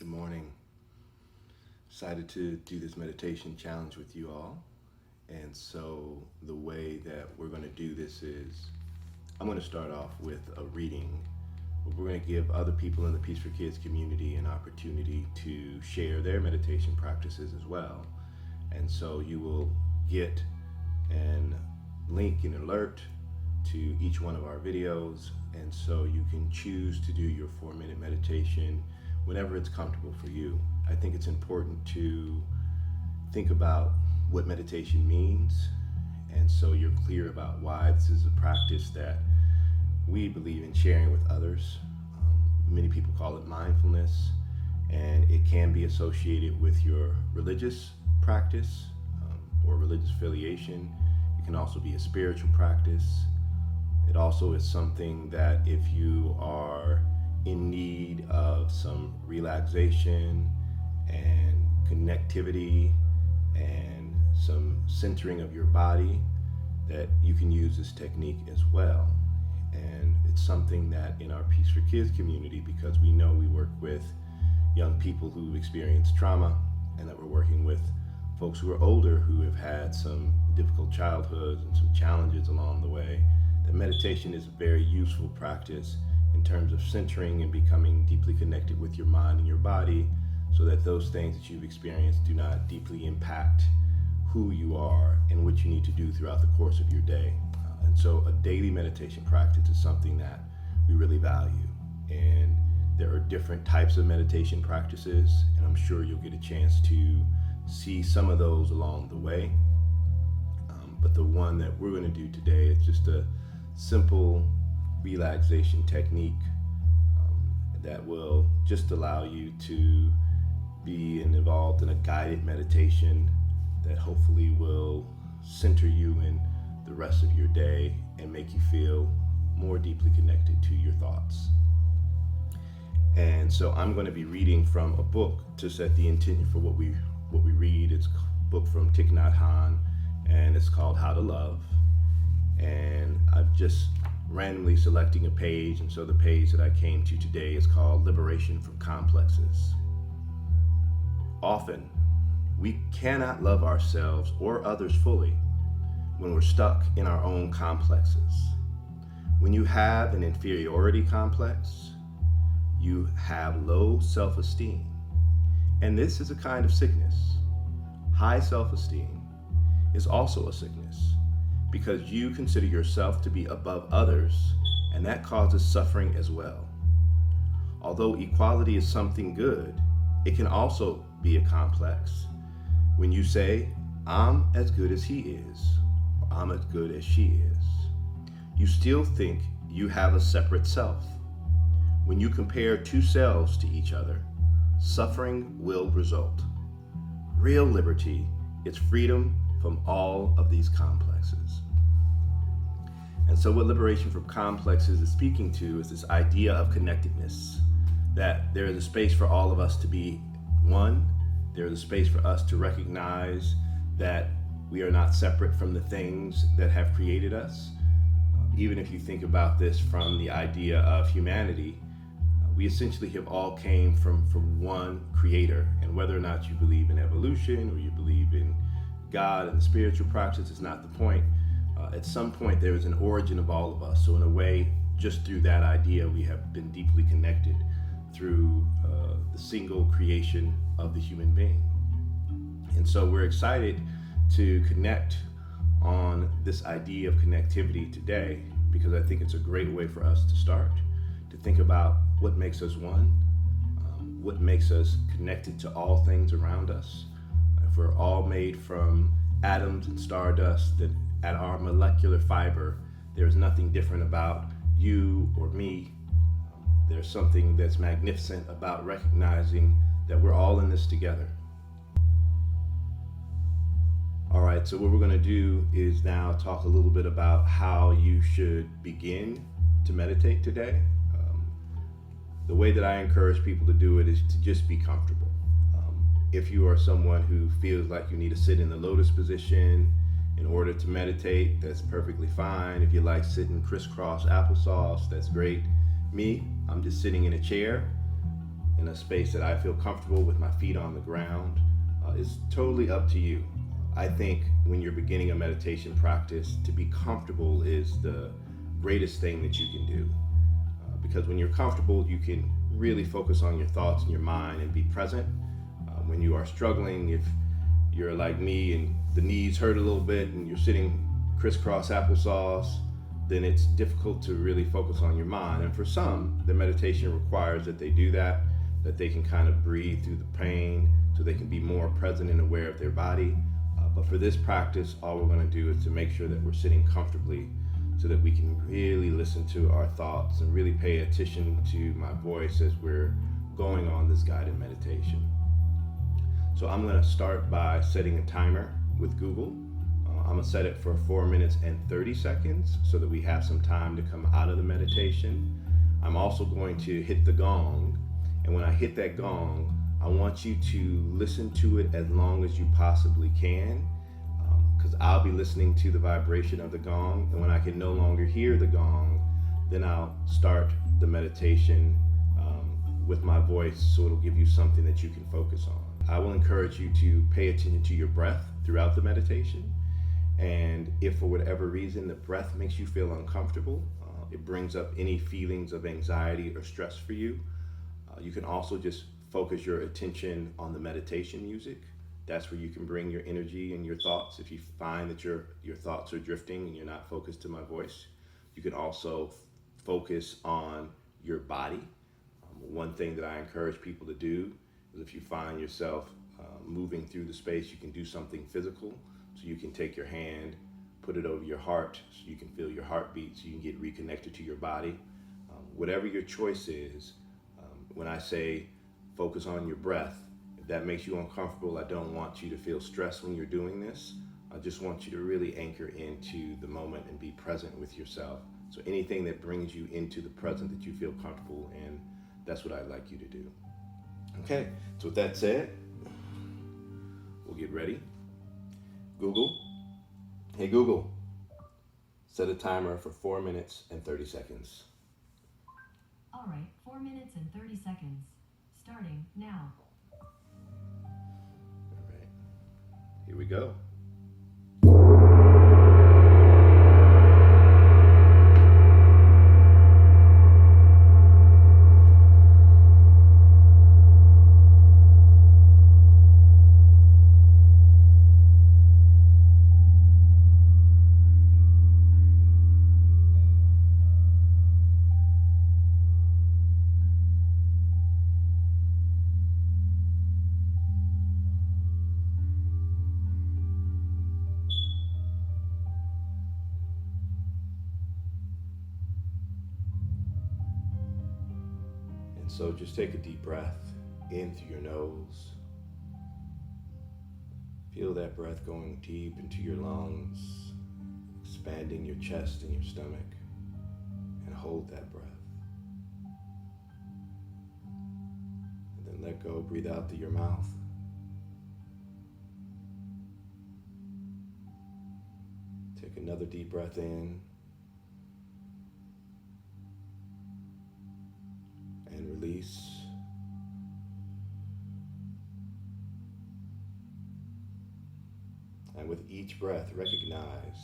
Good morning. Decided to do this meditation challenge with you all. And so the way that we're going to do this is I'm going to start off with a reading. But we're going to give other people in the P4K community an opportunity to share their meditation practices as well. And so you will get an link and alert to each one of our videos. And so you can choose to do your 4-minute meditation whenever it's comfortable for you. I think it's important to think about what meditation means, and so you're clear about why this is a practice that we believe in sharing with others. Many people call it mindfulness, and it can be associated with your religious practice or religious affiliation. It can also be a spiritual practice. It also is something that if you are in need of some relaxation and connectivity and some centering of your body, that you can use this technique as well. And it's something that in our Peace for Kids community, because we know we work with young people who've experienced trauma, and that we're working with folks who are older who have had some difficult childhoods and some challenges along the way, that meditation is a very useful practice in terms of centering and becoming deeply connected with your mind and your body, so that those things that you've experienced do not deeply impact who you are and what you need to do throughout the course of your day. And so a daily meditation practice is something that we really value. And there are different types of meditation practices, and I'm sure you'll get a chance to see some of those along the way. But the one that we're going to do today is just a simple relaxation technique that will just allow you to be involved in a guided meditation that hopefully will center you in the rest of your day and make you feel more deeply connected to your thoughts. And so I'm going to be reading from a book to set the intention for what we read. It's a book from Thich Nhat Hanh, and it's called How to Love. And I've just randomly selecting a page, and so the page that I came to today is called Liberation from Complexes. Often, we cannot love ourselves or others fully when we're stuck in our own complexes. When you have an inferiority complex, you have low self-esteem. And this is a kind of sickness. High self-esteem is also a sickness, because you consider yourself to be above others, and that causes suffering as well. Although equality is something good, it can also be a complex. When you say, I'm as good as he is, or I'm as good as she is, you still think you have a separate self. When you compare two selves to each other, suffering will result. Real liberty is freedom from all of these complexes. And so what liberation from complexes is speaking to is this idea of connectedness, that there is a space for all of us to be one. There is a space for us to recognize that we are not separate from the things that have created us. Even if you think about this from the idea of humanity, we essentially have all came from one creator. And whether or not you believe in evolution or you believe in God and the spiritual practice is not the point. At some point there is an origin of all of us. So in a way, just through that idea, we have been deeply connected through the single creation of the human being. And so we're excited to connect on this idea of connectivity today, because I think it's a great way for us to start, to think about what makes us one, what makes us connected to all things around us. If we're all made from atoms and stardust, then at our molecular fiber, there's nothing different about you or me. There's something that's magnificent about recognizing that we're all in this together. All right, so what we're going to do is now talk a little bit about how you should begin to meditate today. The way that I encourage people to do it is to just be comfortable. If you are someone who feels like you need to sit in the lotus position in order to meditate, that's perfectly fine. If you like sitting crisscross applesauce, that's great. Me, I'm just sitting in a chair in a space that I feel comfortable with my feet on the ground. It's totally up to you. I think when you're beginning a meditation practice, to be comfortable is the greatest thing that you can do. Because when you're comfortable, you can really focus on your thoughts and your mind and be present. When you are struggling, if you're like me and the knees hurt a little bit and you're sitting crisscross applesauce, then it's difficult to really focus on your mind. And for some, the meditation requires that they do that they can kind of breathe through the pain so they can be more present and aware of their body. But for this practice, all we're going to do is to make sure that we're sitting comfortably so that we can really listen to our thoughts and really pay attention to my voice as we're going on this guided meditation. So I'm going to start by setting a timer with Google. I'm going to set it for 4 minutes and 30 seconds so that we have some time to come out of the meditation. I'm also going to hit the gong, and when I hit that gong, I want you to listen to it as long as you possibly can, because I'll be listening to the vibration of the gong, and when I can no longer hear the gong, then I'll start the meditation with my voice, so it'll give you something that you can focus on. I will encourage you to pay attention to your breath throughout the meditation, and if for whatever reason the breath makes you feel uncomfortable, it brings up any feelings of anxiety or stress for you, you can also just focus your attention on the meditation music. That's where you can bring your energy and your thoughts. If you find that your thoughts are drifting and you're not focused to my voice, you can also focus on your body. One thing that I encourage people to do is if you find yourself moving through the space, you can do something physical. So you can take your hand, put it over your heart so you can feel your heartbeat, so you can get reconnected to your body. Whatever your choice is, when I say focus on your breath, if that makes you uncomfortable, I don't want you to feel stressed when you're doing this. I just want you to really anchor into the moment and be present with yourself. So anything that brings you into the present that you feel comfortable in, that's what I'd like you to do. Okay, so with that said, we'll get ready. Google, hey Google, set a timer for 4 minutes and 30 seconds. All right, 4 minutes and 30 seconds. Starting now. All right, here we go. So just take a deep breath in through your nose. Feel that breath going deep into your lungs, expanding your chest and your stomach, and hold that breath. And then let go, breathe out through your mouth. Take another deep breath in. And release. And with each breath, recognize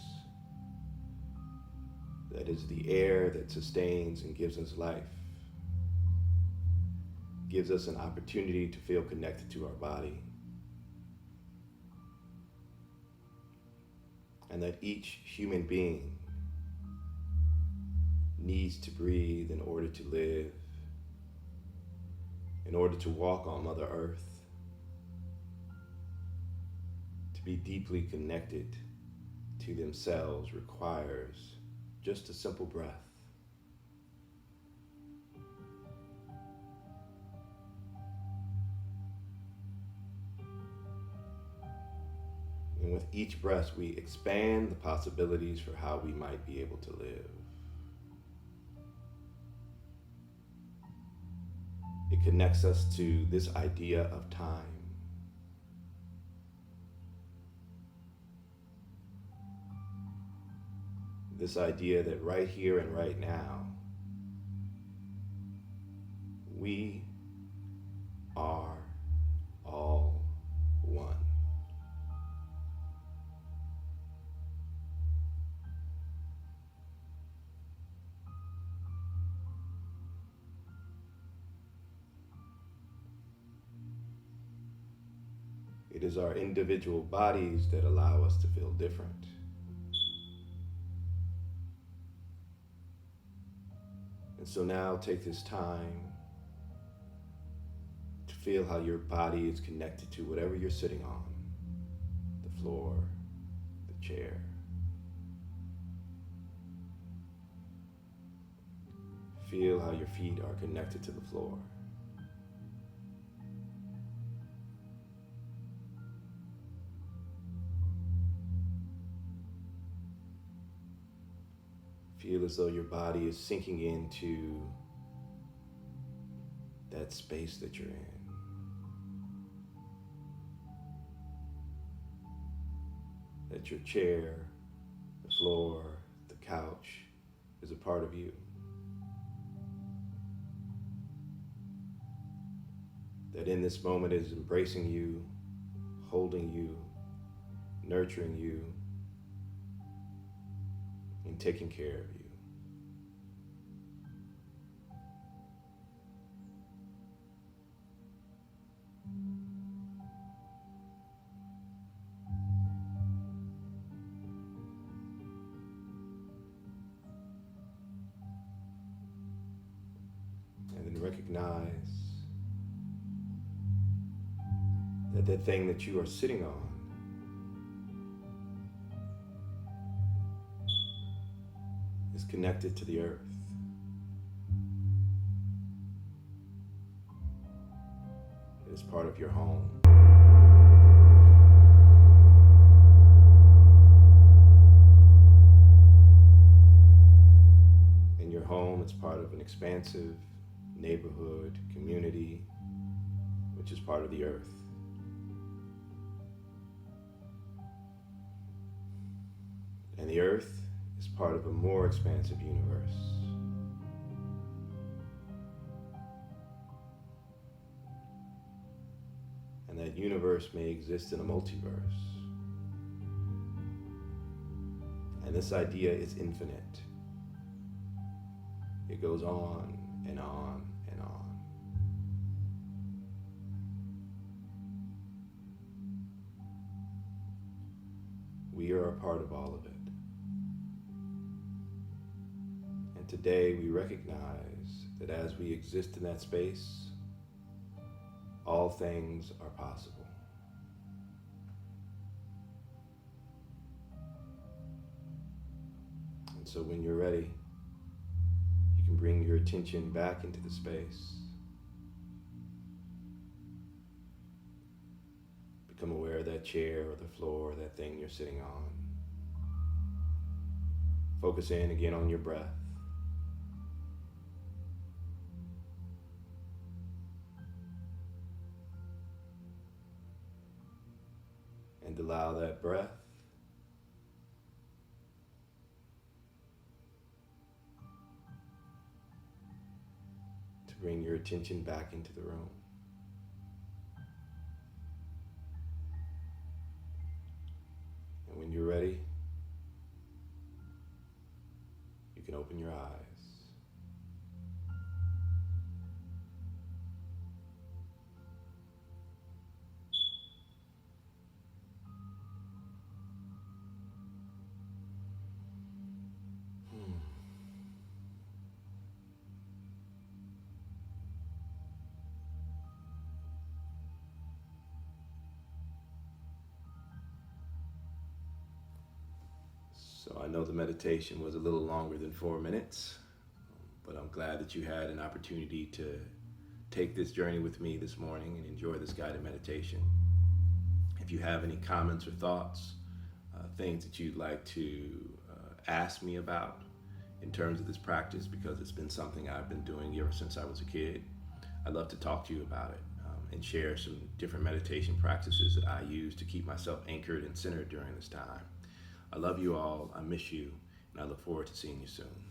that it's the air that sustains and gives us life, gives us an opportunity to feel connected to our body, and that each human being needs to breathe in order to live, in order to walk on Mother Earth. To be deeply connected to themselves requires just a simple breath. And with each breath, we expand the possibilities for how we might be able to live. It connects us to this idea of time. This idea that right here and right now, we are all one. It is our individual bodies that allow us to feel different. And so now take this time to feel how your body is connected to whatever you're sitting on, the floor, the chair. Feel how your feet are connected to the floor. Feel as though your body is sinking into that space that you're in. That your chair, the floor, the couch is a part of you. That in this moment it is embracing you, holding you, nurturing you, and taking care of you. And then recognize that that thing that you are sitting on is connected to the earth. It is part of your home. In your home, it's part of an expansive neighborhood, community, which is part of the earth. And the earth is part of a more expansive universe. And that universe may exist in a multiverse. And this idea is infinite. It goes on and on and on. We are a part of all of it. And today we recognize that as we exist in that space, all things are possible. And so when you're ready, you can bring your attention back into the space. Become aware of that chair or the floor or that thing you're sitting on. Focus in again on your breath. And allow that breath to bring your attention back into the room. And when you're ready, you can open your eyes. So I know the meditation was a little longer than 4 minutes, but I'm glad that you had an opportunity to take this journey with me this morning and enjoy this guided meditation. If you have any comments or thoughts, things that you'd like to ask me about in terms of this practice, because it's been something I've been doing ever since I was a kid, I'd love to talk to you about it and share some different meditation practices that I use to keep myself anchored and centered during this time. I love you all, I miss you, and I look forward to seeing you soon.